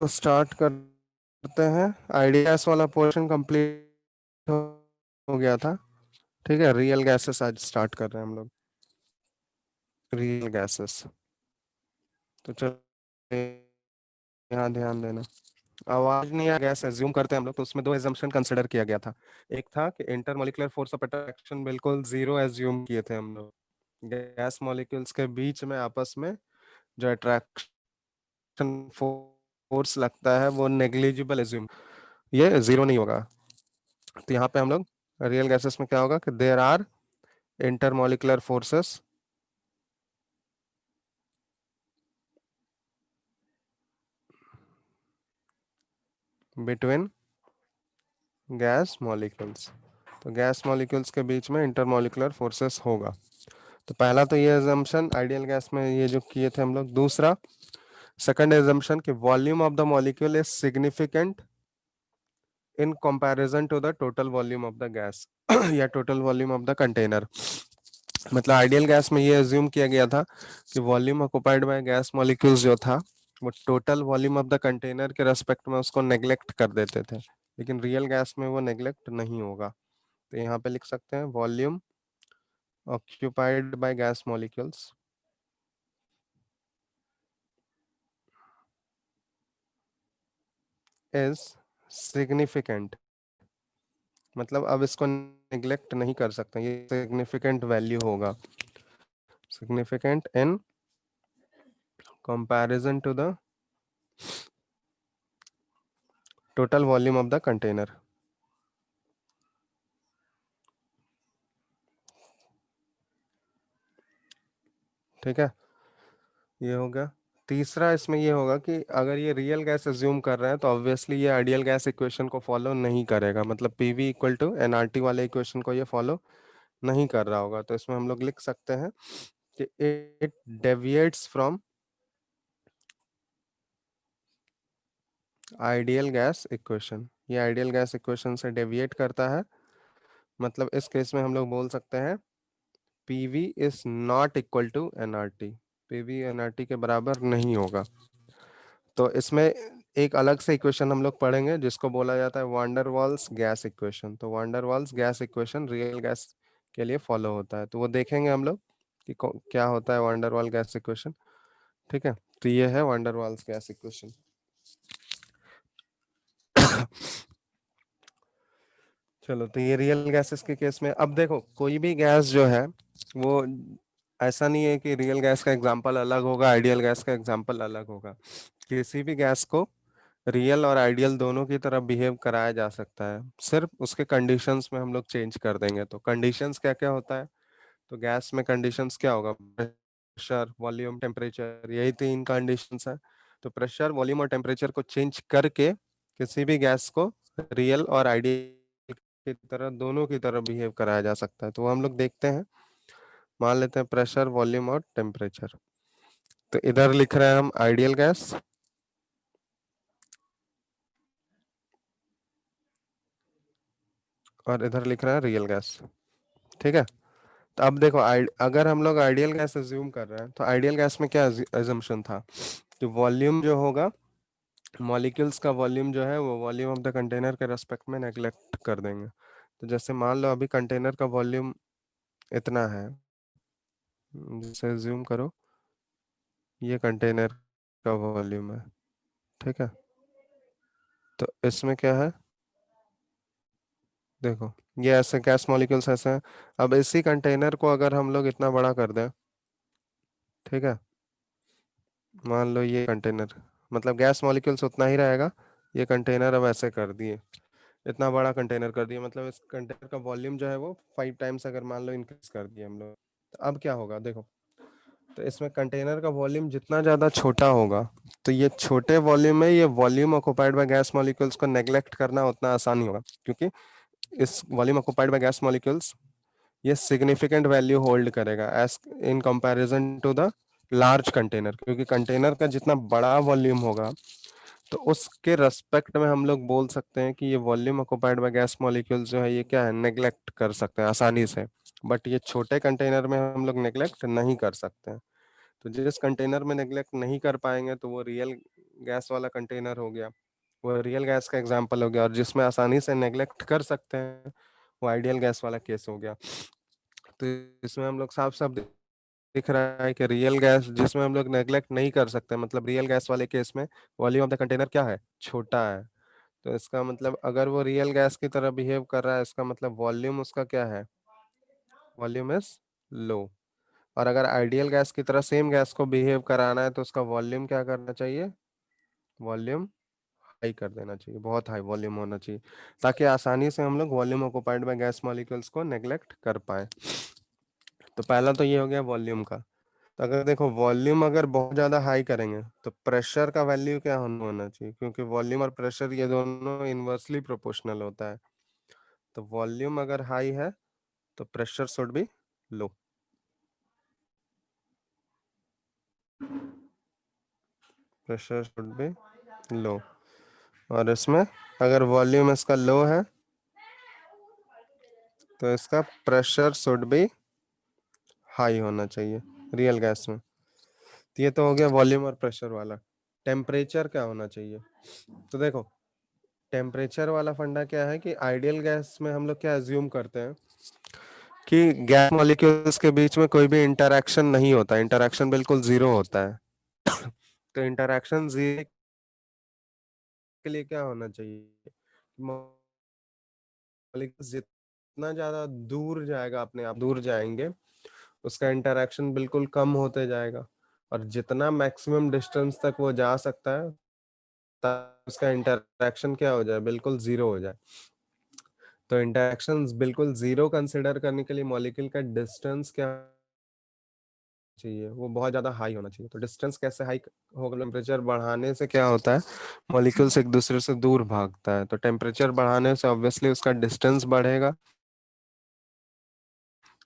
तो स्टार्ट करते हैं। आइडियाज वाला पोर्शन कंप्लीट हो गया था। ठीक है, रियल गैसेस आज स्टार्ट कर रहे हैं हम लोग। Real gases. तो चलो यहाँ ध्यान देना। आवाज नहीं आ, गैस एज्यूम करते हैं हम लोग, तो उसमें दो एजम्पशन कंसिडर किया गया था। एक था कि इंटरमोलिकुलर फोर्स ऑफ अट्रैक्शन बिल्कुल जीरो एज्यूम किए थे हम लोग। गैस मॉलिक्यूल्स के बीच में आपस में जो अट्रैक्शन फोर्स लगता है वो नेग्लिजिबल एज्यूम, ये जीरो नहीं होगा। तो यहाँ पे हम लोग रियल गैसेस में क्या होगा कि there are intermolecular forces between gas molecules. तो गैस मॉलिक्यूल्स के बीच में इंटरमोलिकुलर फोर्सेस होगा। तो पहला तो ये एजम्पशन आइडियल गैस में ये जो किए थे हम लोग। दूसरा, सेकंड एजम्पशन कि volume of the molecule is significant in comparison to the total volume of the gas या total volume of the container. मतलब आइडियल गैस में ये एज्यूम किया गया था कि volume occupied by gas molecules जो था वो total volume of the container के रेस्पेक्ट में उसको नेग्लेक्ट कर देते थे, लेकिन रियल गैस में वो नेग्लेक्ट नहीं होगा। तो यहाँ पे लिख सकते हैं volume occupied by gas molecules is significant। मतलब अब इसको निग्लेक्ट नहीं कर सकते, ये सिग्निफिकेंट वैल्यू होगा। Significant in comparison to the total volume of the container. ठीक है, ये हो गया। तीसरा इसमें ये होगा कि अगर ये रियल गैस एज्यूम कर रहे हैं तो ऑब्वियसली ये आइडियल गैस इक्वेशन को फॉलो नहीं करेगा, मतलब पीवी इक्वल टू एनआरटी वाले इक्वेशन को ये फॉलो नहीं कर रहा होगा। तो इसमें हम लोग लिख सकते हैं कि it deviates from ideal gas equation. ये आइडियल गैस इक्वेशन से डेविएट करता है। मतलब इस केस में हम लोग बोल सकते हैं PV is not equal to NRT. PV NRT के बराबर नहीं होगा। तो इसमें एक अलग से इक्वेशन हम लोग पढ़ेंगे जिसको बोला जाता है वांडर वाल्स गैस इक्वेशन। तो van der Waals gas equation real gas के लिए फॉलो होता है, तो वो देखेंगे हम लोग कि क्या होता है वांडर वाल गैस इक्वेशन। ठीक है, तो ये है वांडर वाल्स गैस इक्वेशन। चलो, तो ये रियल गैसेस के केस में अब देखो, कोई भी गैस जो है वो ऐसा नहीं है कि रियल गैस का एग्जांपल अलग होगा, आइडियल गैस का एग्जांपल अलग होगा। किसी भी गैस को रियल और आइडियल दोनों की तरह बिहेव कराया जा सकता है, सिर्फ उसके कंडीशंस में हम लोग चेंज कर देंगे। तो कंडीशंस क्या क्या होता है, तो गैस में कंडीशंस क्या होगा, प्रेशर, वॉल्यूम, टेम्परेचर, यही तीन कंडीशंस है। तो प्रेशर, वॉल्यूम और टेम्परेचर को चेंज करके किसी भी गैस को रियल और आइडियल की तरह दोनों की तरह बिहेव कराया जा सकता है। तो वो हम लोग देखते हैं। मान लेते हैं प्रेशर, वॉल्यूम और टेम्परेचर। तो इधर लिख रहे हैं हम आइडियल गैस और इधर लिख रहे हैं रियल गैस। ठीक है, तो अब देखो अगर हम लोग आइडियल गैस एज्यूम कर रहे हैं तो आइडियल गैस में क्या एजम्पशन था कि वॉल्यूम जो होगा, मॉलिक्यूल्स का वॉल्यूम जो है वो वॉल्यूम ऑफ द कंटेनर के रेस्पेक्ट में नेग्लेक्ट कर देंगे। तो जैसे मान लो अभी कंटेनर का वॉल्यूम इतना है, जैसे एज्यूम करो ये कंटेनर का वॉल्यूम है। ठीक है, तो इसमें क्या है, देखो ये ऐसे गैस मॉलिक्यूल्स ऐसे हैं। अब इसी कंटेनर को अगर हम लोग इतना बड़ा कर दें, ठीक है, मान लो ये कंटेनर, मतलब गैस मॉलिक्यूल्स उतना ही रहेगा, ये कंटेनर अब ऐसे कर दिए, इतना बड़ा कंटेनर कर दिया, मतलब इस कंटेनर का वॉल्यूम जो है वो 5 टाइम्स अगर मान लो इंक्रीज कर दिया हम लोग, तो अब क्या होगा देखो। तो इसमें कंटेनर का वॉल्यूम जितना ज़्यादा छोटा होगा, तो ये छोटे वॉल्यूम में ये volume occupied by gas molecules को नेग्लेक्ट करना उतना आसान नहीं होगा, क्योंकि इस volume occupied by gas molecules ये सिग्निफिकेंट वैल्यू होल्ड करेगा as in comparison to the large container, क्योंकि कंटेनर का जितना बड़ा वॉल्यूम होगा तो उसके रेस्पेक्ट में हम लोग बोल सकते हैं कि ये volume occupied by gas molecules जो है ये क्या है, नेग्लेक्ट कर सकते हैं आसानी से। बट ये छोटे कंटेनर में हम लोग नेग्लेक्ट नहीं कर सकते हैं। तो जिस कंटेनर में नेग्लेक्ट नहीं कर पाएंगे तो वो रियल गैस वाला कंटेनर हो गया, वो रियल गैस का एग्जांपल हो गया, और जिसमें आसानी से नेग्लेक्ट कर सकते हैं वो आइडियल गैस वाला केस हो गया। तो इसमें हम लोग साफ साफ दिख रहा है कि रियल गैस जिसमें हम लोग नेग्लेक्ट नहीं कर सकते, मतलब रियल गैस वाले केस में वॉल्यूम ऑफ द कंटेनर क्या है, छोटा है। तो इसका मतलब अगर वो रियल गैस की तरह बिहेव कर रहा है, इसका मतलब वॉल्यूम उसका क्या है, वॉल्यूम इज लो। और अगर आइडियल गैस की तरह सेम गैस को बिहेव कराना है तो उसका वॉल्यूम क्या करना चाहिए, वॉल्यूम हाई कर देना चाहिए, बहुत हाई वॉल्यूम होना चाहिए, ताकि आसानी से हम लोग volume occupied by gas molecules को नेग्लेक्ट कर पाए। तो पहला तो ये हो गया वॉल्यूम का। तो अगर देखो वॉल्यूम अगर बहुत ज़्यादा हाई करेंगे तो प्रेशर का वैल्यू क्या होना चाहिए, क्योंकि वॉल्यूम और प्रेशर ये दोनों इन्वर्सली प्रोपोर्शनल होता है। तो वॉल्यूम अगर हाई है तो pressure should be low. Pressure should be low. और इसमें अगर वॉल्यूम इसका लो है तो इसका प्रेशर शुड बी हाई होना चाहिए रियल गैस में। तो ये तो हो गया वॉल्यूम और प्रेशर वाला। टेम्परेचर क्या होना चाहिए, तो देखो टेम्परेचर वाला फंडा क्या है कि आइडियल गैस में हम लोग क्या एज्यूम करते हैं कि गैस मॉलिक्यूल्स के बीच में कोई भी इंटरेक्शन नहीं होता, इंटरेक्शन बिल्कुल जीरो होता है। तो इंटरेक्शन जीरो के लिए क्या होना चाहिए, मॉलिक्यूल्स जितना ज्यादा दूर जाएगा अपने आप दूर जाएंगे उसका इंटरेक्शन बिल्कुल कम होते जाएगा, और जितना मैक्सिमम डिस्टेंस तक वो जा सकता है उसका इंटरेक्शन क्या हो जाए, बिल्कुल जीरो हो जाए। तो इंटरेक्शन बिल्कुल जीरो कंसिडर करने के लिए मॉलिक्यूल का डिस्टेंस क्या चाहिए, वो बहुत ज्यादा हाई होना चाहिए। तो डिस्टेंस कैसे हाई होगा, टेम्परेचर बढ़ाने से क्या होता है, मॉलिक्यूल्स एक दूसरे से दूर भागता है, तो टेम्परेचर बढ़ाने से ऑब्वियसली उसका डिस्टेंस बढ़ेगा,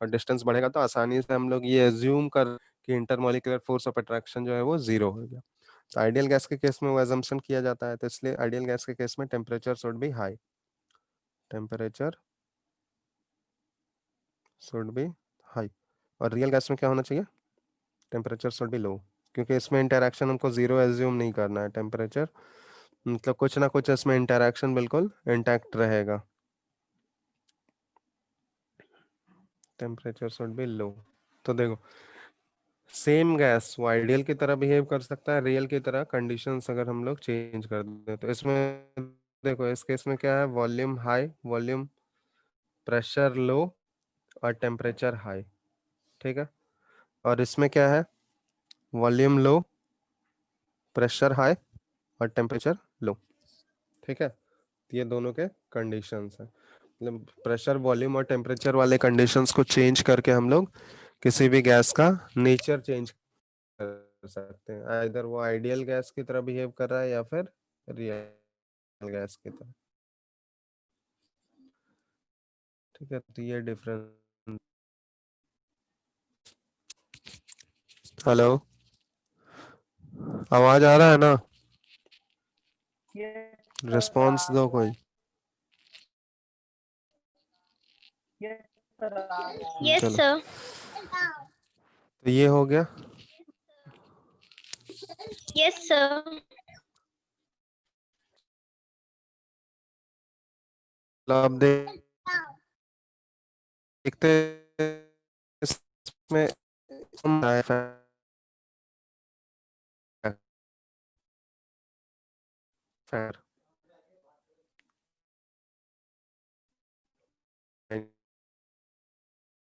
और डिस्टेंस बढ़ेगा तो आसानी से हम लोग ये एज्यूम कर कि इंटरमॉलिक्यूलर फोर्स ऑफ अट्रैक्शन जो है वो जीरो हो गया। तो आइडियल गैस के केस में वो एजम्पशन किया जाता है, तो इसलिए आइडियल गैस के केस में temperature should be high, temperature should be high. और रियल गैस में क्या होना चाहिए, टेम्परेचर शुड बी लो, क्योंकि इसमें इंटरेक्शन हमको जीरो एज्यूम नहीं करना है, टेम्परेचर मतलब कुछ ना कुछ इसमें इंटरेक्शन बिल्कुल इंटैक्ट रहेगा। टेम्परेचर शुड बी लो। तो देखो सेम गैस वो आइडियल की तरह बिहेव कर सकता है, रियल की तरह कंडीशंस अगर हम लोग चेंज कर दें। तो इसमें देखो इस केस में क्या है, volume high, volume pressure low और टेम्परेचर हाई, ठीक है। और इसमें क्या है, वॉल्यूम लो, प्रेशर हाई और टेम्परेचर लो, ठीक है। ये दोनों के कंडीशंस हैं, मतलब प्रेशर वॉल्यूम और टेम्परेचर वाले कंडीशंस को चेंज करके हम लोग किसी भी गैस का नेचर चेंज कर सकते हैं, आइदर वो आइडियल गैस की तरह बिहेव कर रहा है या फिर रियल गैस की तरह, ठीक है। तो ये डिफरेंस। हेलो, आवाज आ रहा है ना, Yes, रिस्पॉन्स दो कोई। yes, sir. Yes, चलो, sir. तो ये हो गया। Yes, sir. तो अब देखते हैं इसमें हम आए फैक्टर,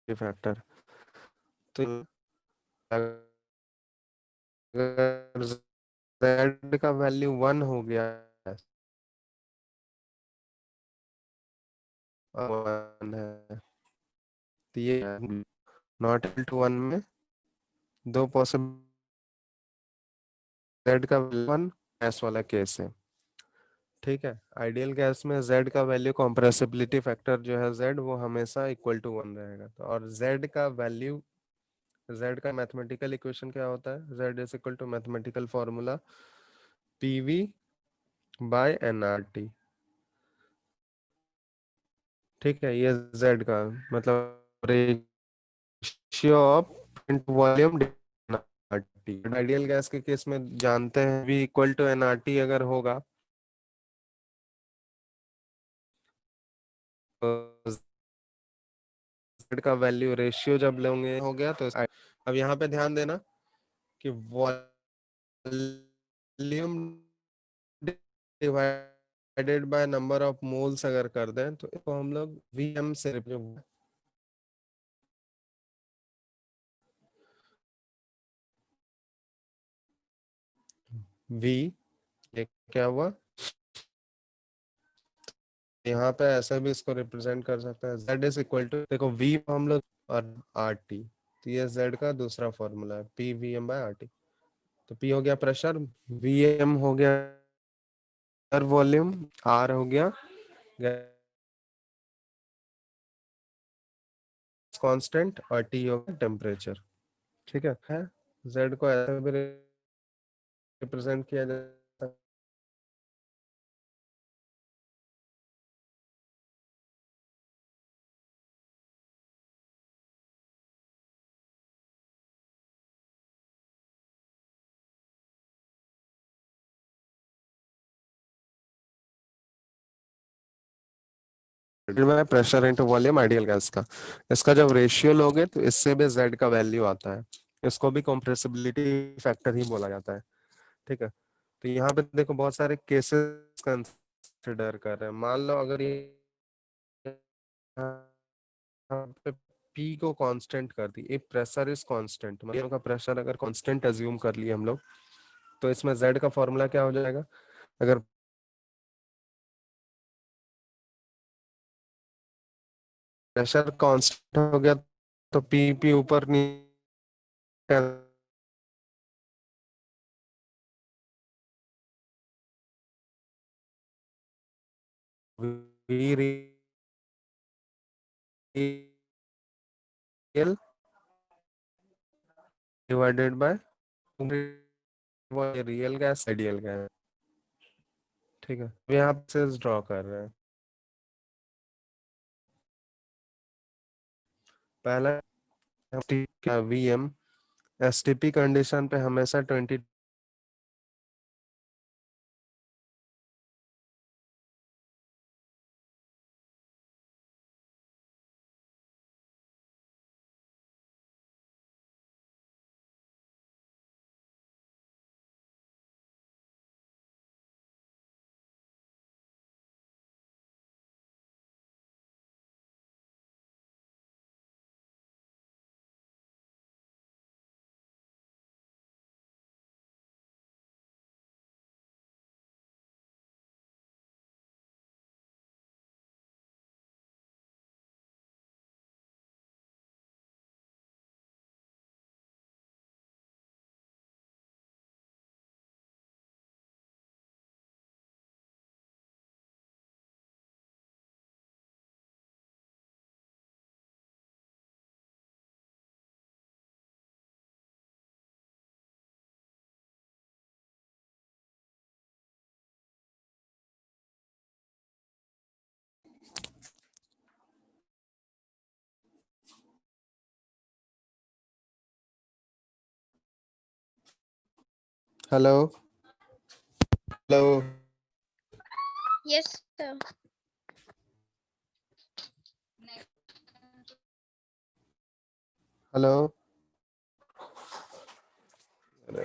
फैक्टर। तो अगर z का वैल्यू 1 हो गया है, 1 है, तो ये नॉट इक्वल टू 1 में दो पॉसिबल, z का वैल्यू 1 गैस वाला केस है, ठीक है। आइडियल गैस में z का वैल्यू कॉम्प्रेसिबिलिटी फैक्टर जो है z वो हमेशा इक्वल टू 1 रहेगा। तो और z का वैल्यू, z का मैथमेटिकल इक्वेशन क्या होता है, z is equal to mathematical formula pv by nRT, ठीक है। ये z का मतलब ratio of volume, T. Ideal gas के केस में जानते हैं V इक्वल टू nRT अगर होगा तो Z का वैल्यू रेशियो जब लेंगे हो गया तो अब यहाँ पे ध्यान देना कि volume divided by number of moles अगर कर दें तो इसको हम लोग Vm से V ये क्या हुआ, यहाँ पे ऐसा भी इसको रिप्रेजेंट कर सकते हैं Z इज इक्वल टू, देखो V हम लोग और RT, तो ये Z का दूसरा फॉर्मूला है P Vm बाय RT। तो P हो गया प्रेशर, Vm हो गया वॉल्यूम, R हो गया कांस्टेंट और T हो गया टेम्परेचर। ठीक है Z को ऐसे भी रिप्रेजेंट किया जाता है में pressure into volume ideal gas का। इसका जब रेशियो लोगे तो इससे भी Z का वैल्यू आता है, इसको भी कंप्रेसिबिलिटी फैक्टर ही बोला जाता है। ठीक है, तो यहाँ पे देखो बहुत सारे केसेस कंसिडर कर रहे हैं। मान लो अगर ये यहाँ पे P को कांस्टेंट कर दी, एक प्रेशर इज कांस्टेंट, मतलब का प्रेशर अगर कांस्टेंट अज्यूम कर लिए हम लोग, तो इसमें Z का फॉर्मूला क्या हो जाएगा, अगर प्रेशर कांस्टेंट हो गया तो P ऊपर नीचे V real divided by real gas ideal gas. ठीक है, अब यहाँ से ड्रॉ कर रहे हैं। पहला क्या Vm, एसटीपी कंडीशन पे हमेशा 20हेलो हेलो Yes, sir. हेलो, अरे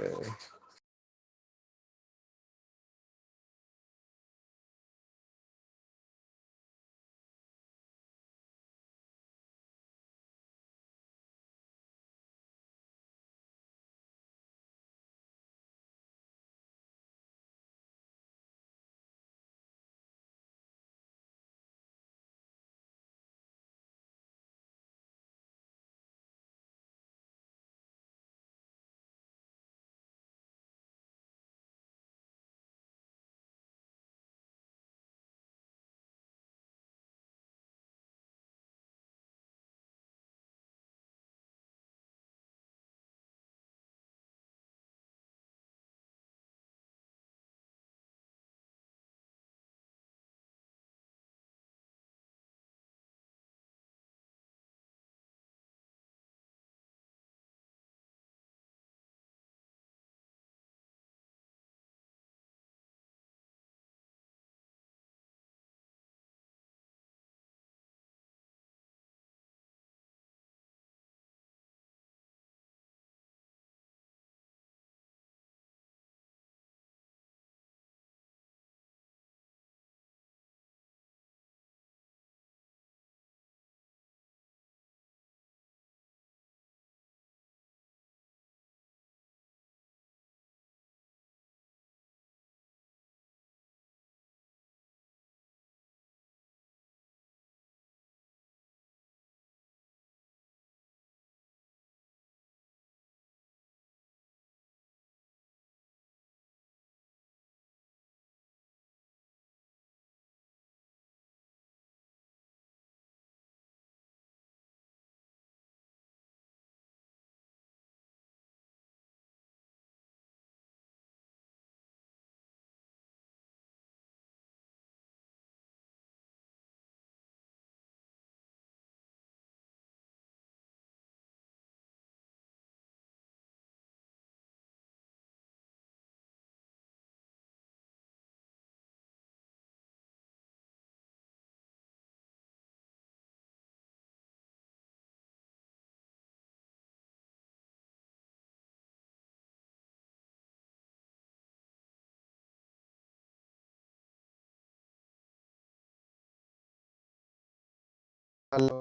hello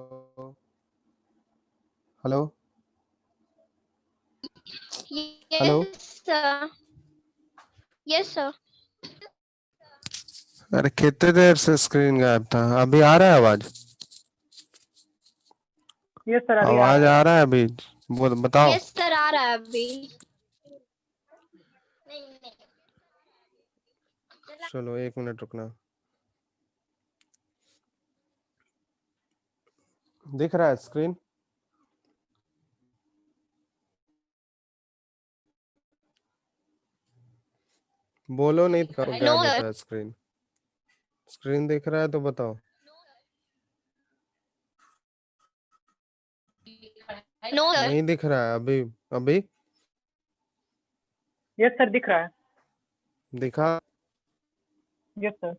hello hello. Yes, sir. Yes, sir. अरे कितने देर से स्क्रीन गायब था? अभी आ रहा है आवाज? यस सर, अभी आ आवाज रहा आ है। रहा है अभी? बताओ। Yes, sir. आ रहा है अभी। चलो 1 मिनट रुकना। दिख रहा है स्क्रीन? बोलो, नहीं तो No, गायब sir. होता है स्क्रीन। स्क्रीन दिख रहा है तो बताओ। No, sir. नहीं दिख रहा है अभी? अभी यस सर, दिख रहा है। दिखा? Yes sir.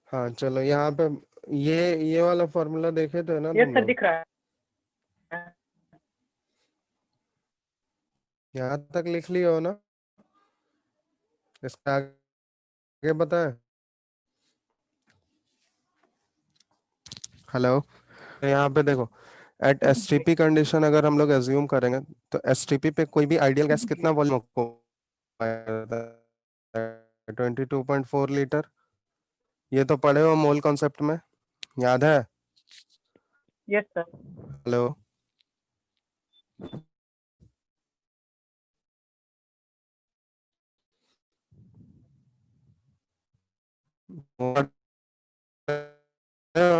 हाँ चलो, यहाँ पे ये वाला फॉर्मूला देखे थे ना यस तुम सर, लोग? दिख रहा है। यहाँ तक लिख लिया हो ना? इसका आगे बताएं? हेलो। यहाँ पे देखो, एट एसटीपी कंडीशन अगर हम लोग एज्यूम करेंगे तो एसटीपी पे कोई भी आइडियल गैस कितना वॉल्यूम को 22.4 लीटर। ये तो पढ़े हो मोल कॉन्सेप्ट में, याद है? Yes sir. हेलो।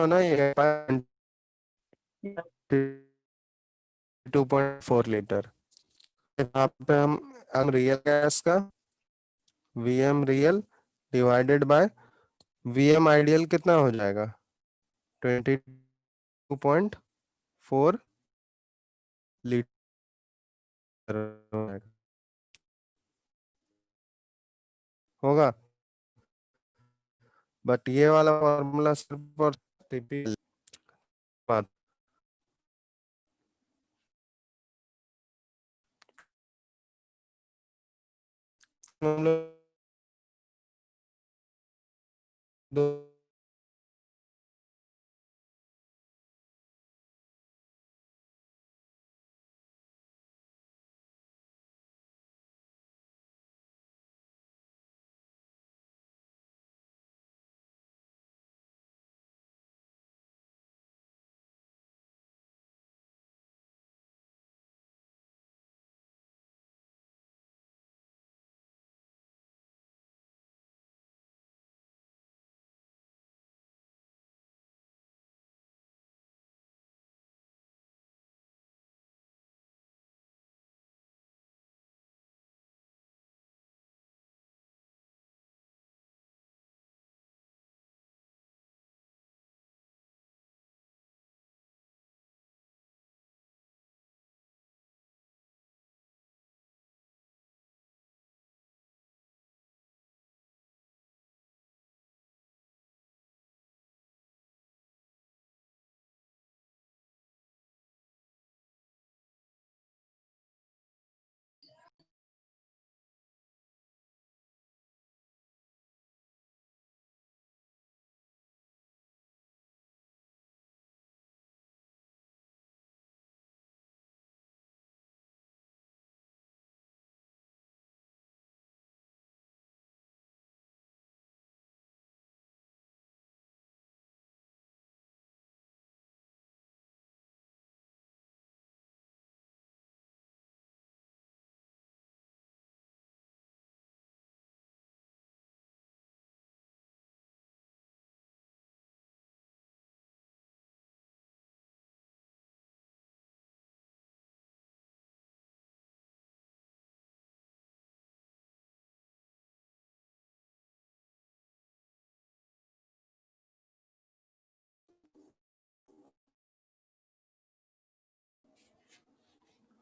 ना ये 2.4 लीटर। यहाँ पे हम रियल गैस का VM real divided by VM ideal कितना हो जाएगा? 22.4 लीटर होगा। बट ये वाला फॉर्मूला सिर्फ और टीपी बात। हम लोग दो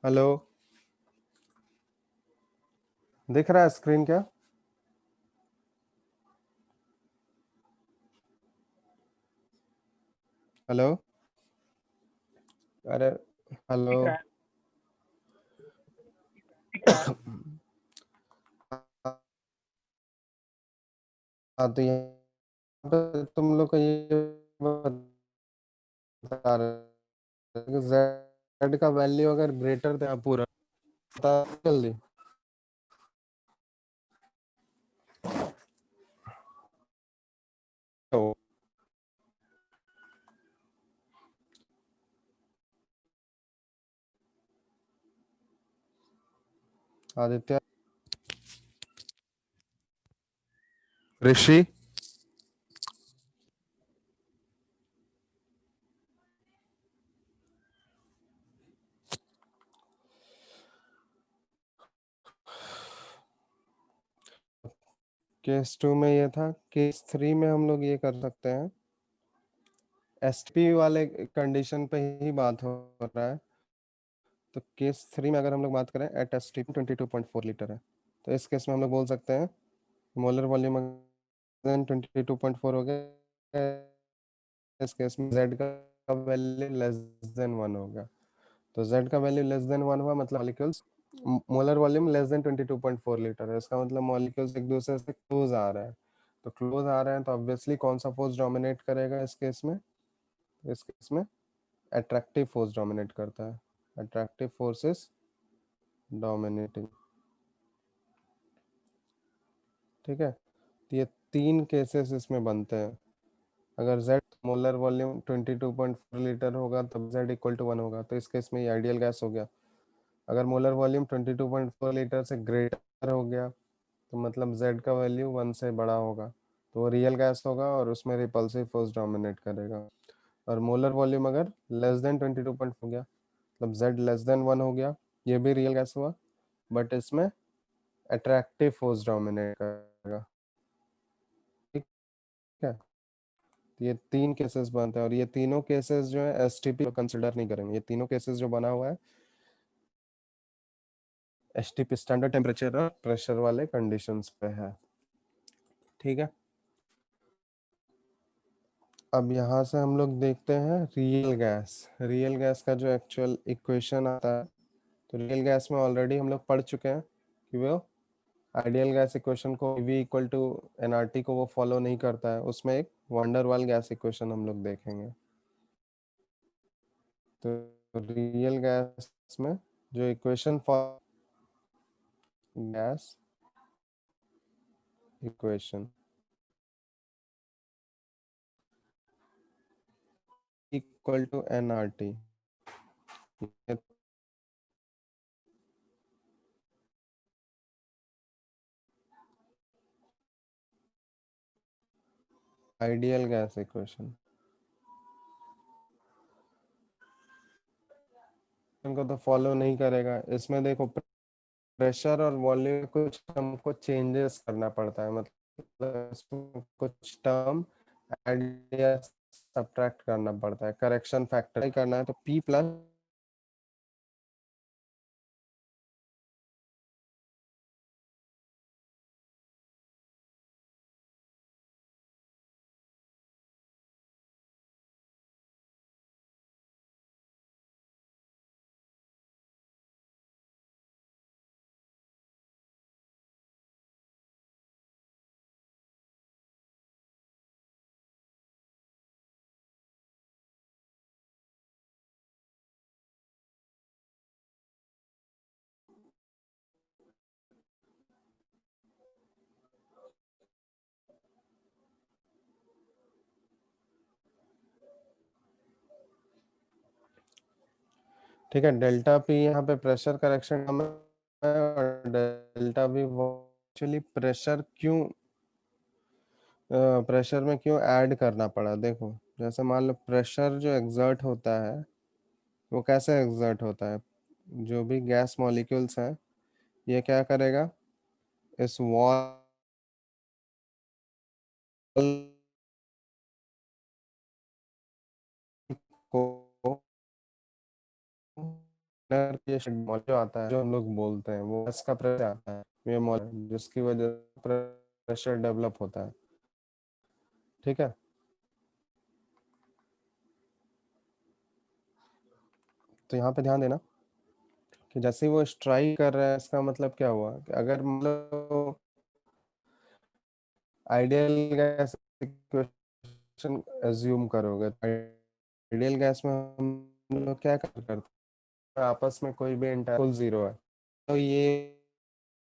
हेलो। दिख रहा है स्क्रीन क्या? हेलो। अरे हेलो। दिख रहा है। दिख रहा है। हाँ तो ये पे तुम लोग को ये बता रहे कि z का वैल्यू अगर ग्रेटर था पूरा, बता जल्दी। तो आदित्य, ऋषि, केस 2 में ये था। केस 3 में हम लोग ये कर सकते हैं, एसपी वाले कंडीशन पे ही बात हो रहा है। तो केस 3 में अगर हम लोग बात करें एट एस टी 22.4 लीटर है, तो इस केस में हम लोग बोल सकते हैं मोलर वॉल्यूम 22.4 हो गया, इस केस में z का वैल्यू लेस देन 1 होगा। तो z का वैल्यू लेस देन 1 हुआ, मतलब molecules, molar volume less than 22.4 litre है, इसका मतलब मॉलिक्यूल्स एक दूसरे से क्लोज आ रहा है। तो क्लोज आ रहे हैं तो ऑब्वियसली कौन सा फोर्स डोमिनेट करेगा इस केस में? इस केस में अट्रैक्टिव फोर्स डोमिनेट करता है, अट्रैक्टिव फोर्स इज डोमिनेटिंग। ठीक है, तो ये 3 केसेस इसमें बनते हैं। अगर z मोलर वॉल्यूम 22.4 लीटर होगा तब z इक्वल टू 1 होगा, तो इस केस में ये आइडियल गैस हो गया। अगर मोलर वॉल्यूम 22.4 लीटर से ग्रेटर हो गया तो मतलब z का वैल्यू 1 से बड़ा होगा, तो वो रियल गैस होगा और उसमें रिपल्सिव फोर्स डोमिनेट करेगा। और मोलर वॉल्यूम अगर लेस देन 22 हो गया, मतलब z लेस देन 1 हो गया, ये भी रियल गैस हुआ, बट इसमें अट्रैक्टिव फोर्स डोमिनेट करेगा। ठीक है, तो ये 3 केसेस बनते हैं और ये तीनों केसेस जो है एसटीपी कंसिडर नहीं करेंगे। ये तीनों केसेस जो बना हुआ है एसटीपी स्टैंडर्ड टेम्परेचर और प्रेशर वाले कंडीशंस पे है। ठीक है, अब यहाँ से हम लोग देखते हैं रियल गैस। रियल गैस का जो एक्चुअल इक्वेशन आता है, तो रियल गैस में ऑलरेडी हम लोग पढ़ चुके हैं कि वो आइडियल गैस इक्वेशन को V इक्वल टू एनआरटी को वो फॉलो नहीं करता है, उसमें एक वंडरवाल गैस इक्वेशन हम लोग देखेंगे। तो रियल गैस में जो equation for gas equation equal to NRT, ideal gas equation इनको तो फॉलो नहीं करेगा। इसमें देखो प्रेशर और वॉल्यूम कुछ हमको चेंजेस करना पड़ता है, मतलब इसमें कुछ टर्म ऐड या सब्ट्रैक्ट करना पड़ता है, करेक्शन फैक्टर करना है, तो P प्लस ठीक है, डेल्टा P यहाँ पे प्रेशर करेक्शन है और डेल्टा V एक्चुअली प्रेशर क्यों, प्रेशर में क्यों ऐड करना पड़ा? देखो, जैसे मान लो प्रेशर जो एग्जर्ट होता है वो कैसे एग्जर्ट होता है? जो भी गैस मॉलिक्यूल्स हैं ये क्या करेगा, इस वॉल को जो आता है, जो हम लोग बोलते हैं वो गैस का प्रेशर आता है, ये जिसकी वजह से प्रेशर डेवलप होता है। ठीक है, तो यहाँ पे ध्यान देना कि जैसे ही वो स्ट्राइक कर रहा है, इसका मतलब क्या हुआ कि अगर मतलब आइडियल गैस एज्यूम करोगे, आइडियल गैस में हम लोग क्या करते हैं, आपस में कोई भी इंटरवल जीरो है, तो ये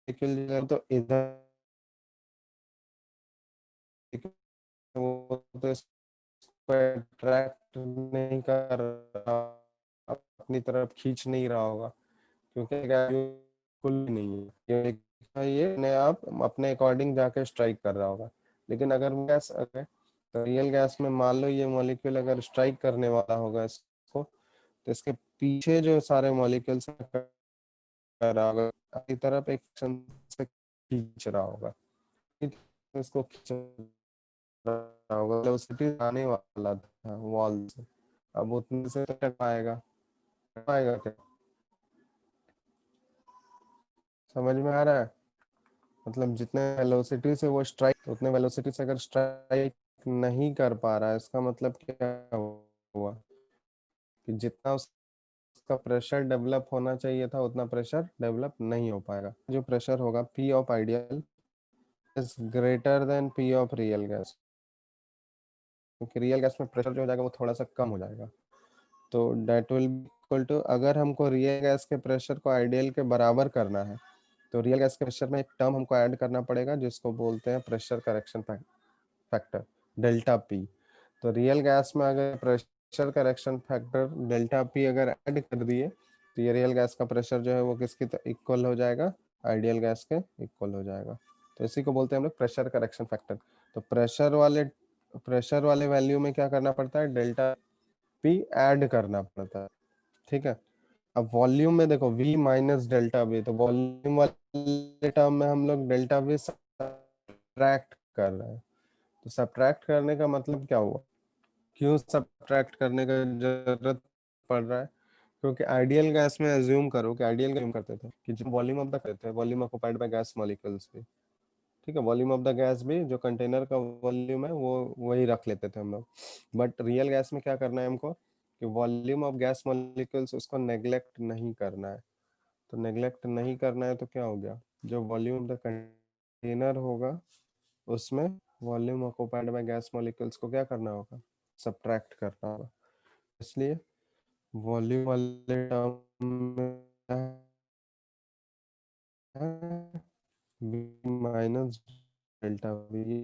मॉलिक्यूल तो इधर वो तो इसको अट्रैक्ट नहीं कर रहा, अपनी तरफ खींच नहीं रहा होगा, क्योंकि गैस बिल्कुल भी नहीं है, ये अपने आप अपने अकॉर्डिंग जाके स्ट्राइक कर रहा होगा। लेकिन अगर गैस तो रियल गैस में मान लो ये मॉलिक्यूल अगर स्ट्राइक करने वाला होगा इसको, तो इसके पीछे जो सारे मॉलिक्यूल्स कर रहा होगा, अपनी तरफ एक से खींच रहा होगा, तो इसको खींच रहा होगा, वेलोसिटी आने वाला था वॉल से, अब उतने से तो टक पाएगा क्या? समझ में आ रहा है? मतलब जितने वेलोसिटी से वो स्ट्राइक, उतने वेलोसिटी से अगर स्ट्राइक नहीं कर पा रहा है, इसका मतलब क्या हुआ कि जितना उसका प्रेशर डेवलप होना चाहिए था उतना प्रेशर डेवलप नहीं हो पाएगा। जो प्रेशर होगा P of ideal is greater than P of real gas, क्योंकि रियल गैस में प्रेशर जो हो जाएगा वो थोड़ा सा कम हो जाएगा, तो that will be equal to, अगर हमको रियल गैस के प्रेशर को आइडियल के बराबर करना है तो रियल गैस के प्रेशर में एक टर्म हमको ऐड करना पड़ेगा जिसको बोलते हैं pressure correction factor, delta P. तो रियल गैस में अगर pressure correction factor delta P अगर ऐड कर दिए तो ये रियल गैस का प्रेशर जो है वो किसके इक्वल हो जाएगा, आइडियल गैस के इक्वल हो जाएगा। तो इसी को बोलते हैं हम लोग प्रेशर करेक्शन फैक्टर। तो प्रेशर वाले वैल्यू में क्या करना पड़ता है, डेल्टा पी ऐड करना पड़ता है, ठीक है। अब वॉल्यूम में देखो V माइनस डेल्टा V, तो वॉल्यूम वाले टर्म में हम लोग डेल्टा V सब्ट्रैक्ट कर रहे हैं। तो सब्ट्रैक्ट करने का मतलब क्या हुआ, क्यों सब्ट्रैक्ट करने का जरूरत पड़ रहा है, क्योंकि आइडियल गैस में अज्यूम करो कि आइडियल गैस करते थे कि जो वॉल्यूम ऑफ द कहते हैं volume occupied by gas molecules भी, ठीक है, वॉल्यूम ऑफ द गैस भी जो कंटेनर का वॉल्यूम है वो वही रख लेते थे हम लोग। बट रियल गैस में क्या करना है हमको कि वॉल्यूम ऑफ गैस मॉलिक्यूल्स उसको नेग्लेक्ट नहीं करना है। तो नेग्लेक्ट नहीं करना है तो क्या हो गया, जो वॉल्यूम ऑफ द कंटेनर होगा उसमें volume occupied by gas molecules को क्या करना होगा, सब्ट्रैक्ट करना होगा। इसलिए वॉल्यूम वाले टर्म में माइनस डेल्टा वी,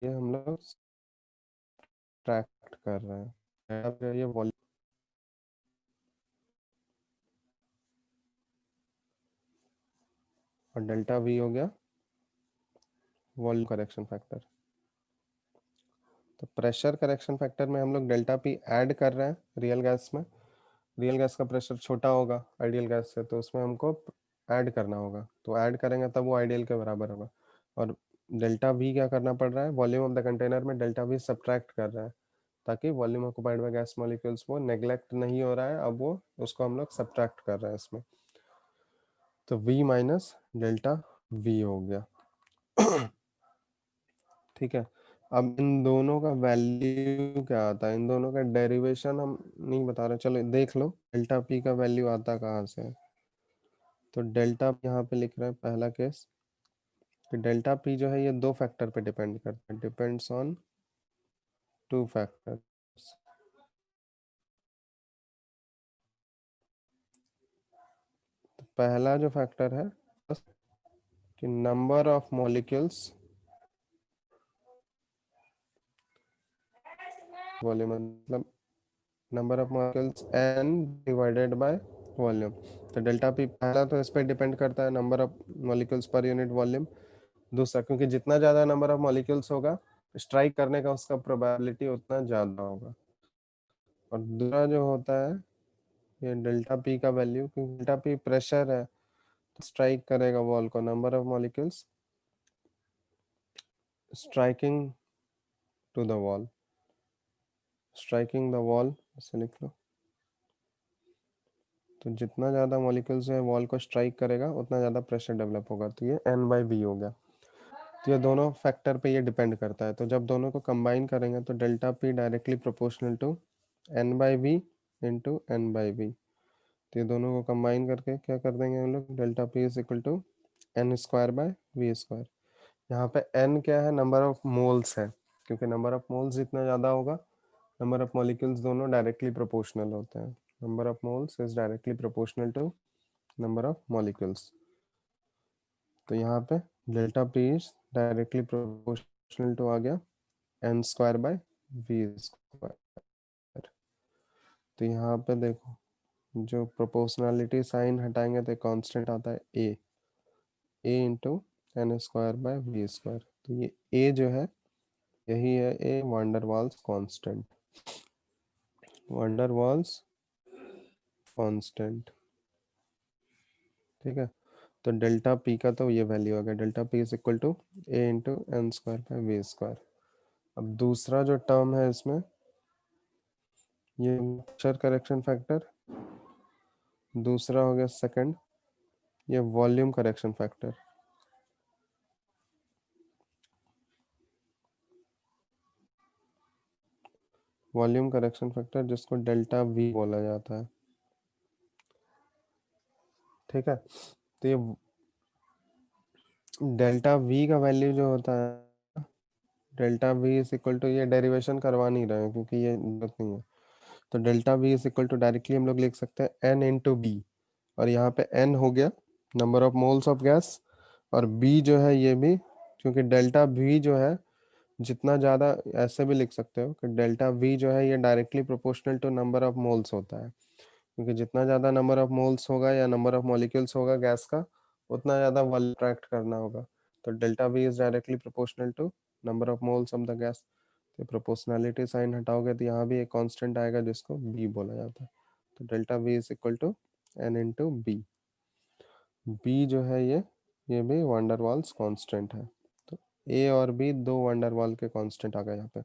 ये हम लोग सब्ट्रैक्ट कर रहे हैं, अब ये वॉल्यूम और डेल्टा वी हो गया वॉल्यूम करेक्शन फैक्टर। तो प्रेशर करेक्शन फैक्टर में हम लोग डेल्टा पी ऐड कर रहे हैं रियल गैस में, रियल गैस का प्रेशर छोटा होगा आइडियल गैस से, तो उसमें हमको ऐड करना होगा, तो ऐड करेंगे तब वो आइडियल के बराबर होगा। और डेल्टा वी क्या करना पड़ रहा है, वॉल्यूम ऑफ द कंटेनर में डेल्टा वी सब्ट्रैक्ट कर रहा है, ताकि volume occupied by gas molecules वो नेग्लेक्ट नहीं हो रहा है, अब वो उसको हम लोग सब्ट्रैक्ट कर रहे हैं इसमें। तो V माइनस डेल्टा वी हो गया ठीक है। अब इन दोनों का वैल्यू क्या आता है, इन दोनों का डेरिवेशन हम नहीं बता रहे, चलो देख लो डेल्टा पी का वैल्यू आता कहाँ से है। तो डेल्टा यहाँ पे लिख रहे हैं पहला केस कि डेल्टा पी जो है ये दो फैक्टर पे डिपेंड करता है, डिपेंड्स ऑन टू फैक्टर्स। तो पहला जो फैक्टर है कि नंबर ऑफ मॉलिक्यूल्स, वॉल्यूम मतलब number of molecules n divided by volume. तो डेल्टा पी पहला तो इस पर डिपेंड करता है number of molecules per unit volume. दूसरा क्योंकि जितना ज्यादा नंबर ऑफ मॉलिक्यूल्स होगा स्ट्राइक करने का उसका प्रोबेबिलिटी उतना ज्यादा होगा। और दूसरा जो होता है ये डेल्टा पी का वैल्यू, क्योंकि डेल्टा पी प्रेशर है तो स्ट्राइक करेगा वॉल को, number of molecules striking to the wall, striking the wall ऐसे लिख लो। तो जितना ज़्यादा मॉलिक्यूल्स है वॉल को स्ट्राइक करेगा उतना ज़्यादा प्रेशर डेवलप होगा, तो ये n/v हो गया। तो ये दोनों फैक्टर पे ये डिपेंड करता है, तो जब दोनों को कंबाइन करेंगे तो delta P directly proportional to n/v into n/v। तो ये दोनों को कंबाइन करके क्या कर देंगे हम लोग, delta P is equal to n² by v²। यहाँ पे n क्या है, नंबर ऑफ मोल्स है क्योंकि नंबर ऑफ मोल्स जितना ज़्यादा होगा, नंबर ऑफ मॉलिक्यूल्स दोनों डायरेक्टली प्रोपोर्शनल होते हैं. Number of moles is directly proportional to number of molecules. तो यहाँ पे delta P is directly proportional to आ गया n square by v square. तो यहाँ पे देखो, जो प्रोपोर्शनलिटी साइन हटाएंगे तो कांस्टेंट आता है a into N square by V square. तो ये a जो है यही है a van der Waals constant. Van der Waals constant, ठीक है. तो डेल्टा पी का तो ये वैल्यू आ गया, delta P is equal to a into N square by V square. अब दूसरा जो टर्म है इसमें, ये प्रेशर करेक्शन फैक्टर, दूसरा हो गया सेकंड ये volume correction factor. Volume correction factor जिसको डेल्टा वी बोला जाता है, ठीक है. तो ये डेल्टा वी का वैल्यू जो होता है, delta V is equal to, ये डेरिवेशन करवा नहीं रहे हैं क्योंकि ये जरूरत नहीं है. तो delta V is equal to directly हम लोग लिख सकते हैं एन इंटू बी. और यहाँ पे एन हो गया number of moles of gas, और बी जो है ये भी, क्योंकि डेल्टा वी जो है जितना ज़्यादा, ऐसे भी लिख सकते हो कि डेल्टा वी जो है ये directly proportional to number of moles होता है. क्योंकि जितना ज़्यादा नंबर ऑफ मोल्स होगा या नंबर ऑफ मॉलिक्यूल्स होगा गैस का, उतना ज़्यादा वॉल्यूम अट्रैक्ट करना होगा. तो delta V is directly proportional to number of moles of the gas. तो प्रोपोर्शनलिटी साइन हटाओगे तो यहाँ भी एक कांस्टेंट आएगा जिसको बी बोला जाता है. तो delta V is equal to N into B. B जो है ये भी वांडर वाल्स कांस्टेंट है. तो ए और बी दो वांडर वाल के कांस्टेंट आ गए यहाँ पे,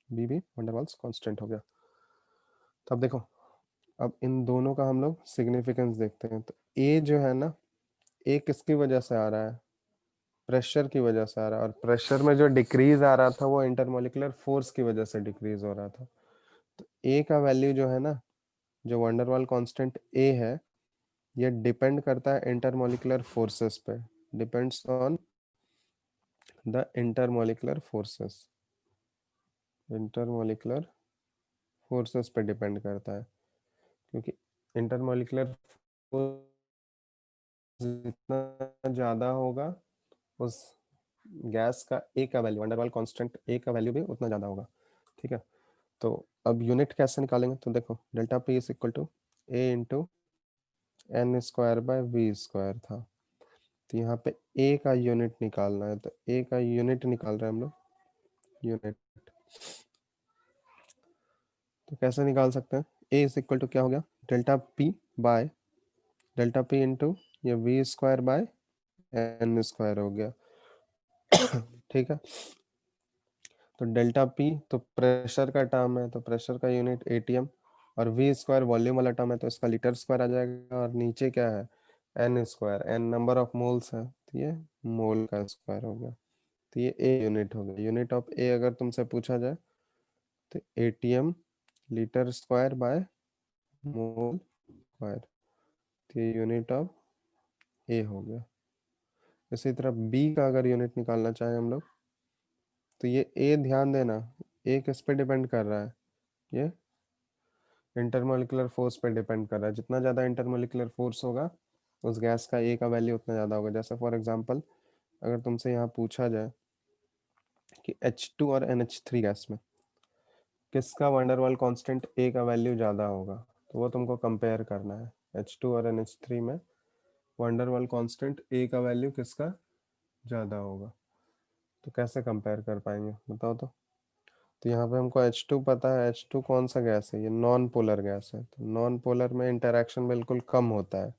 बी भी वांडर वाल्स कांस्टेंट हो गया. तो अब देखो, अब इन दोनों का हम लोग सिग्निफिकेंस देखते हैं. तो ए जो है ना, ए किसकी वजह से आ रहा है, प्रेशर की वजह से आ रहा है. और प्रेशर में जो डिक्रीज आ रहा था वो इंटरमोलिकुलर फोर्स की वजह से डिक्रीज हो रहा था. तो ए का वैल्यू जो है ना, जो वंडरवाल कांस्टेंट ए है, ये डिपेंड करता है इंटरमोलिकुलर फोर्सेस पे. Depends on the intermolecular forces, intermolecular forces पे डिपेंड करता है. क्योंकि इंटरमोलिकुलर जितना ज्यादा होगा, उस गैस का ए का वैल्यू, वंडरवाल कांस्टेंट ए का वैल्यू भी उतना ज्यादा होगा, ठीक है. तो अब यूनिट कैसे निकालेंगे, तो देखो delta P is equal to A into N square by V square था. तो यहाँ पे ए का यूनिट निकालना है, तो ए का यूनिट निकाल रहे हैं हम लोग, यूनिट. तो कैसे निकाल सकते हैं, ए इज इक्वल टू क्या हो गया, delta P by delta P into ये V square by N square हो गया. ठीक है. तो डेल्टा पी तो प्रेशर का टर्म है, तो प्रेशर का यूनिट एटीएम, और वी स्क्वायर वॉल्यूम वाला टर्म है तो इसका लीटर स्क्वायर आ जाएगा. और नीचे क्या है, N square, N number of moles है तो ये मोल का स्क्वायर हो गया. तो ये ए यूनिट हो गया. यूनिट ऑफ ए अगर तुमसे पूछा जाए तो ATM litre square by mole square. तो ये यूनिट ऑफ ए हो गया. इसी तरह बी का अगर यूनिट निकालना चाहें हम लोग, तो ये ए ध्यान देना, ए किस पे डिपेंड कर रहा है, ये इंटरमोलिकुलर फोर्स पे डिपेंड कर रहा है. जितना ज़्यादा इंटरमोलिकुलर फोर्स होगा उस गैस का ए का वैल्यू उतना ज़्यादा होगा. जैसे फॉर एग्जांपल अगर तुमसे यहाँ पूछा जाए कि H2 और NH3 गैस में किसका वंडरवाल कांस्टेंट ए का वैल्यू ज़्यादा होगा, तो वो तुमको कंपेयर करना है. H2 और NH3 में वंडरवाल कांस्टेंट ए का वैल्यू किसका ज़्यादा होगा. तो कैसे कंपेयर कर पाएंगे बताओ. तो यहाँ पे हमको H2 पता है. H2 कौन सा गैस है, ये नॉन पोलर गैस है. तो नॉन पोलर में इंटरेक्शन बिल्कुल कम होता है.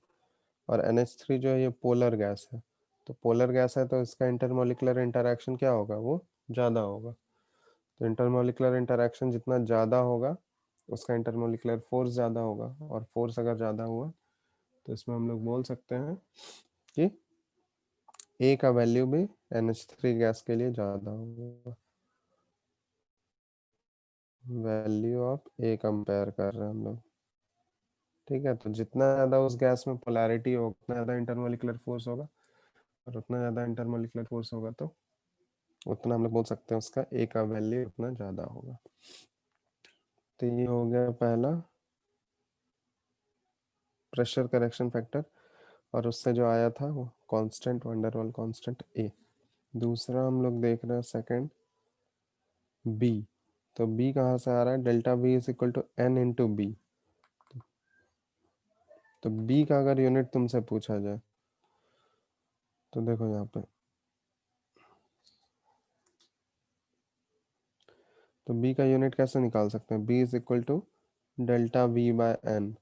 और NH3 जो है ये पोलर गैस है. तो पोलर गैस है तो इसका इंटरमोलिकुलर इंटरेक्शन क्या होगा, वो ज़्यादा होगा. तो इंटरमोलिकुलर इंटरेक्शन जितना ज़्यादा होगा उसका इंटरमोलिकुलर फोर्स ज़्यादा होगा. और फोर्स अगर ज़्यादा हुआ तो इसमें हम लोग बोल सकते हैं कि ए का वैल्यू भी NH3 गैस के लिए ज़्यादा होगा. वैल्यू ऑफ ए कंपेयर कर रहे हैं हम लोग, ठीक है. तो जितना ज़्यादा उस गैस में पोलैरिटी होगा उतना ज़्यादा इंटरमोलिकुलर फोर्स होगा, और उतना ज़्यादा इंटरमोलिकुलर फोर्स होगा तो उतना हम लोग बोल सकते हैं उसका ए का वैल्यू उतना ज़्यादा होगा। तो ये हो गया पहला प्रेशर करेक्शन फैक्टर, और उससे जो आया था वो कांस्टेंट, वंडरवॉल कांस्टेंट ए। दूसरा हम लोग देख रहे हैं सेकंड बी। तो बी कहाँ से आ रहा है? Delta B is equal to N into B. तो बी का अगर यूनिट तुमसे पूछा जाए तो देखो यहाँ पे, तो बी का यूनिट कैसे निकाल सकते हैं? B is equal to delta V by N.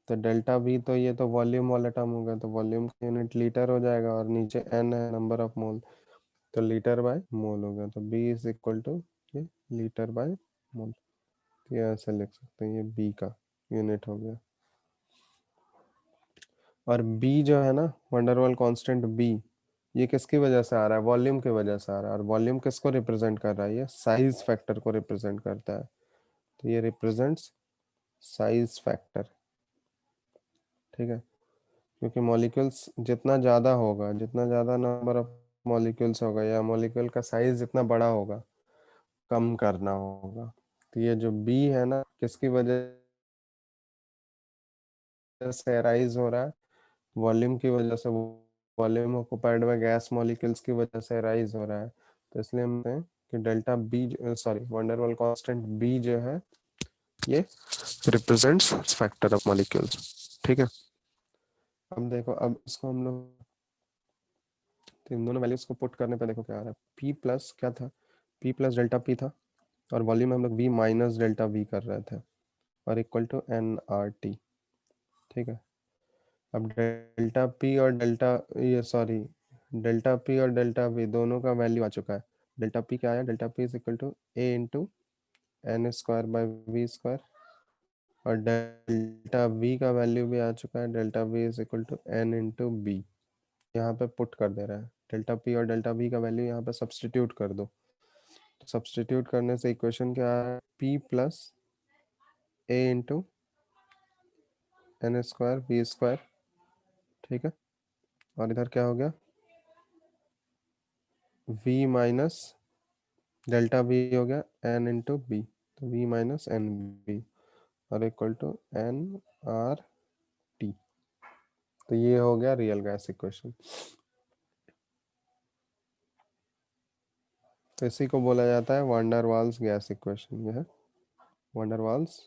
तो डेल्टा वी तो ये तो वॉल्यूम वाला टर्म हो गया, तो वॉल्यूम का यूनिट लीटर हो जाएगा, और नीचे एन है नंबर ऑफ मोल, तो लीटर बाय मोल हो गया। तो बी इज इक्वल टू ये लीटर बाय मोल। तो ये ऐसे लिख सकते हैं, ये बी का यूनिट हो गया। और बी जो है ना, वंडरवॉल कांस्टेंट बी, ये किसकी वजह से आ रहा है? वॉल्यूम की वजह से आ रहा है। और वॉल्यूम किसको रिप्रेजेंट कर रहा है? ये साइज फैक्टर को रिप्रेजेंट करता है। तो ये रिप्रेजेंट्स साइज फैक्टर, ठीक है। क्योंकि मॉलिक्यूल्स जितना ज़्यादा होगा, जितना ज़्यादा नंबर ऑफ मॉलिक्यूल्स होगा, या मॉलिक्यूल का साइज जितना बड़ा होगा, कम करना होगा। तो ये जो बी है ना, किसकी वजह से राइज हो रहा है? वॉल्यूम की वजह से। Volume occupied by gas molecules की वजह से राइज हो रहा है। तो इसलिए हम कहते हैं कि delta B, sorry, van der Waals constant B जो है, ये रिप्रेजेंट्स फैक्टर ऑफ मॉलिक्यूल्स, ठीक है। अब देखो, अब इसको हम लोग, तो इन दोनों वैल्यूज को पुट करने पे देखो क्या आ रहा है। पी प्लस क्या था? पी प्लस डेल्टा पी था, और वॉल्यूम हम लोग वी माइनस डेल्टा वी कर रहे थे, और equal to n R T, ठीक है। अब डेल्टा पी और डेल्टा, ये सॉरी, डेल्टा पी और डेल्टा वी दोनों का वैल्यू आ चुका है। डेल्टा पी क्या आया? Delta P is equal to A into N square by V square, और डेल्टा वी का वैल्यू भी आ चुका है। Delta V is equal to N into b. यहाँ पे पुट कर दे रहा है डेल्टा पी और डेल्टा वी का वैल्यू, यहाँ पे सब्सटीट्यूट कर दो। तो सब्सटीट्यूट करने से इक्वेशन क्या है? P plus A into N square B square, ठीक है। और इधर क्या हो गया? v माइनस डेल्टा v हो गया n इंटू बी, तो v माइनस एन बी, और equal to n R T. तो ये हो गया रियल गैस इक्वेशन। तो इसी को बोला जाता है वांडर वाल्स गैस इक्वेशन। यह है वांडर वाल्स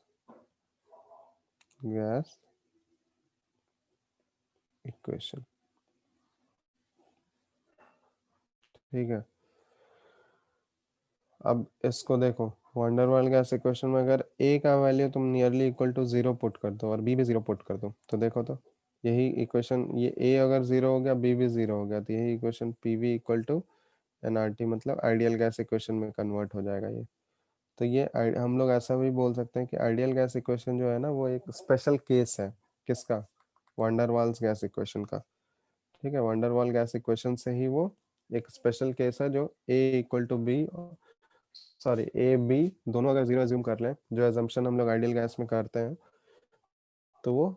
गैस इक्वेशन, ठीक है। अब इसको देखो, वंडरवाल गैस इक्वेशन में अगर a का वैल्यू तुम नियरली इक्वल टू 0 पुट कर दो, और b भी 0 पुट कर दो, तो देखो तो यही इक्वेशन, ये a अगर 0 हो गया, b भी 0 हो गया, तो यही equation pv equal to nRT, मतलब आइडियल गैस इक्वेशन में कन्वर्ट हो जाएगा ये। तो ये हम लोग ऐसा भी बोल सकते हैं कि आइडियल गैस इक्वेशन जो है ना, वो एक स्पेशल केस है। किसका? वंडरवाल्स गैस इक्वेशन का, ठीक है। वंडरवाल गैस इक्वेशन से ही वो एक स्पेशल केस है, जो a equal to b, sorry a b दोनों अगर 0 एज्यूम कर लें, जो एजम्पशन हम लोग आइडियल गैस में करते हैं, तो वो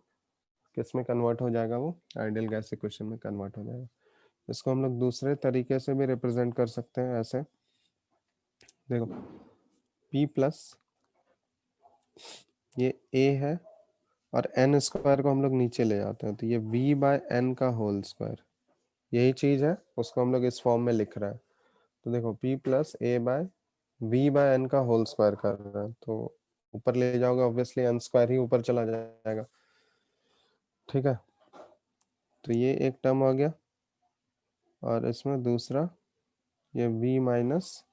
किस में कन्वर्ट हो जाएगा? वो आइडियल गैस इक्वेशन में कन्वर्ट हो जाएगा। इसको हम लोग दूसरे तरीके से भी रिप्रेजेंट कर सकते हैं ऐसे। देखो, p प्लस ये a है, और n स्क्वायर को हम लोग नीचे ले जाते हैं, तो ये v बाय एन का होल स्क्वायर, यही चीज है, उसको हम लोग इस फॉर्म में लिख रहे हैं। तो देखो, p plus a by V by n का होल स्क्वायर कर रहे हैं, तो ऊपर ले जाओगे ऑब्वियसली एन स्क्वायर ही ऊपर चला जाएगा, ठीक है। तो ये एक टर्म आ गया, और इसमें दूसरा ये v माइनस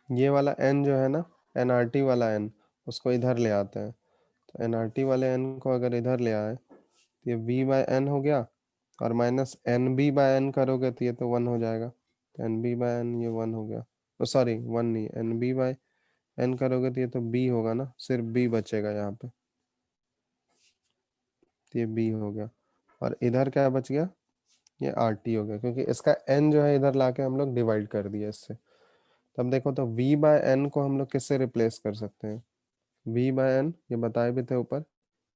ये वाला n जो है ना, nRT वाला n, उसको इधर ले आते हैं। तो nRT वाले n को अगर इधर ले आए, तो ये v बाय एन हो गया, और minus n b by n करोगे तो ये तो 1 हो जाएगा। तो एन बी बाय एन ये 1 हो गया, तो सॉरी 1 नहीं, एन बी बाय एन करोगे तो ये तो b होगा ना, सिर्फ b बचेगा यहाँ पे, तो ये b हो गया। और इधर क्या बच गया? ये आर टी हो गया, क्योंकि इसका n जो है इधर लाके हम लोग डिवाइड कर दिया इससे। तब देखो, तो v बाय एन को हम लोग किससे रिप्लेस कर सकते हैं? v बाय एन ये बताए भी थे ऊपर,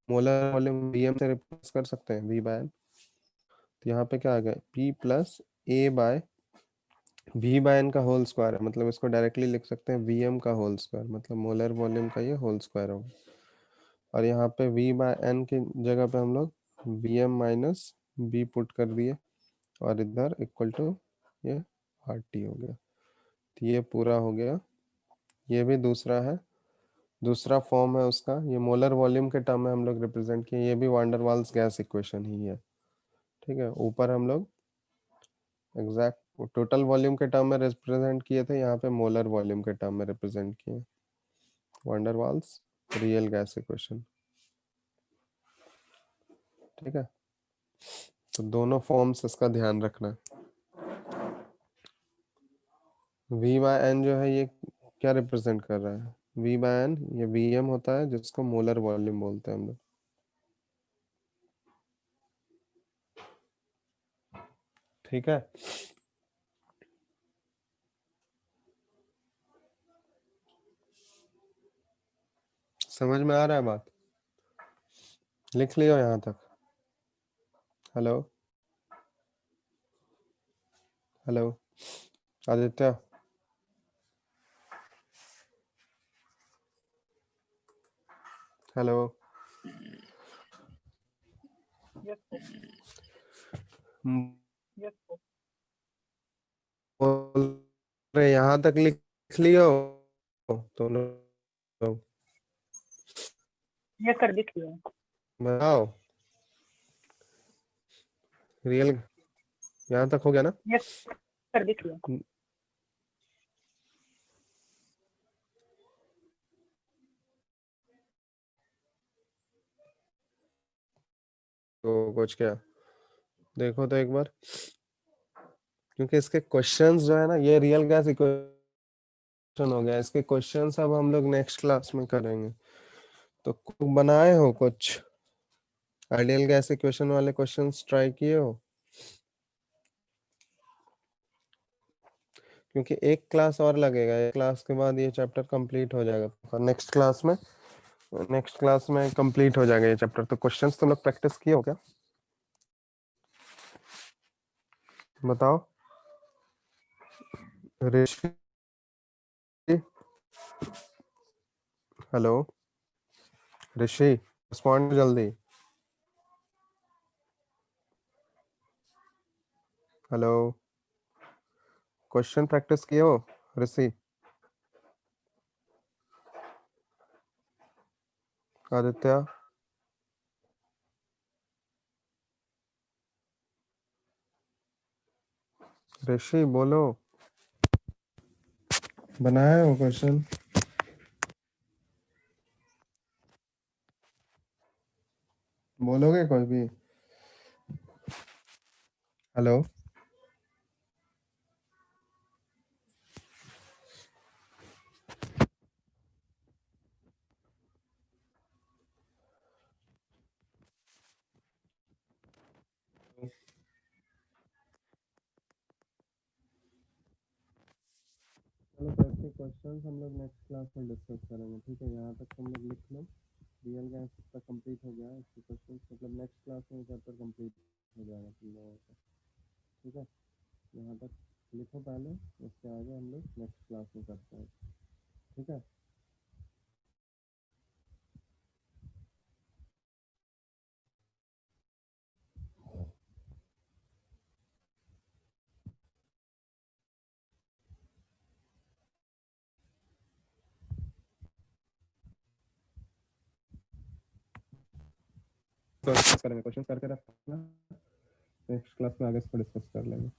मोलर वॉल्यूम vm से रिप्लेस कर सकते हैं v बाय एन। तो यहाँ पे क्या आ गया, P plus A by V by N का होल स्क्वायर है, मतलब इसको डायरेक्टली लिख सकते हैं Vm का होल स्क्वायर, मतलब मोलर वॉल्यूम का ये होल स्क्वायर होगा। और यहाँ पे V बाय N की जगह पे हम लोग Vm माइनस B पुट कर दिए, और इधर इक्वल टू ये RT हो गया। तो ये पूरा हो गया। ये भी दूसरा है, दूसरा फॉर्म है उसका, ये मोलर वॉल्यूम के टर्म में हम लोग रिप्रेजेंट किए, ये भी वांडर वाल्स गैस इक्वेशन ही है। ठीक है, ऊपर हम लोग एग्जैक्ट टोटल वॉल्यूम के टर्म में रिप्रेजेंट किए थे, यहाँ पे मोलर वॉल्यूम के टर्म में रिप्रेजेंट किए, van der Waals real gas equation. ठीक है, तो दोनों फॉर्म्स इसका ध्यान रखना। V बाय एन जो है ये क्या रिप्रेजेंट कर रहा है, V बाय एन ये Vm होता है, जिसको मोलर वॉल्यूम बोलते हैं हम लोग। ठीक है, समझ में आ रहा है बात, लिख लियो यहाँ तक। Hello hello Aditya, hello. Yes, sir. हम्म, Yes, sir. बोल रहे यहाँ तक लिख लियो तो लोग Yes, sir. दिख लिया। बताओ, रियल यहाँ तक हो गया ना? Yes, sir. दिख लिया। तो कुछ क्या, देखो तो एक बार, क्योंकि इसके क्वेश्चंस जो है ना, ये रियल गैस इक्वेशन हो गया, इसके क्वेश्चंस अब हम लोग नेक्स्ट क्लास में करेंगे। तो बनाए हो कुछ आइडियल गैस इक्वेशन वाले क्वेश्चंस, ट्राई किए हो? क्योंकि एक क्लास और लगेगा, एक क्लास के बाद ये चैप्टर कंप्लीट हो जाएगा, नेक्स्ट क्लास में कंप्लीट हो जाएगा ये चैप्टर। तो क्वेश्चंस तुम लोग प्रैक्टिस किए हो क्या, बताओ? ऋषि, हेलो ऋषि, रिस्पॉन्ड जल्दी। हेलो, क्वेश्चन प्रैक्टिस किए हो ऋषि? आदित्य, ऋषि बोलो, बनाए हो क्वेश्चन? बोलोगे कोई भी? हेलो, चलो तो ऐसे क्वेश्चंस हम लोग नेक्स्ट क्लास में डिस्कस करेंगे। ठीक है, यहाँ तक तुम लोग लिख लो, रियल गैस तक कंप्लीट हो गया, इसके क्वेश्चंस मतलब नेक्स्ट क्लास में चैप्टर कंप्लीट हो जाएगा तुम लोगों का। ठीक है, यहाँ तक लिखो पहले, उसके आगे हम लोग नेक्स्ट क्लास में करते हैं। ठीक है, तो डिस्कस करेंगे, क्वेश्चन करके रखना, नेक्स्ट क्लास में आगे इसको डिस्कस कर लेंगे।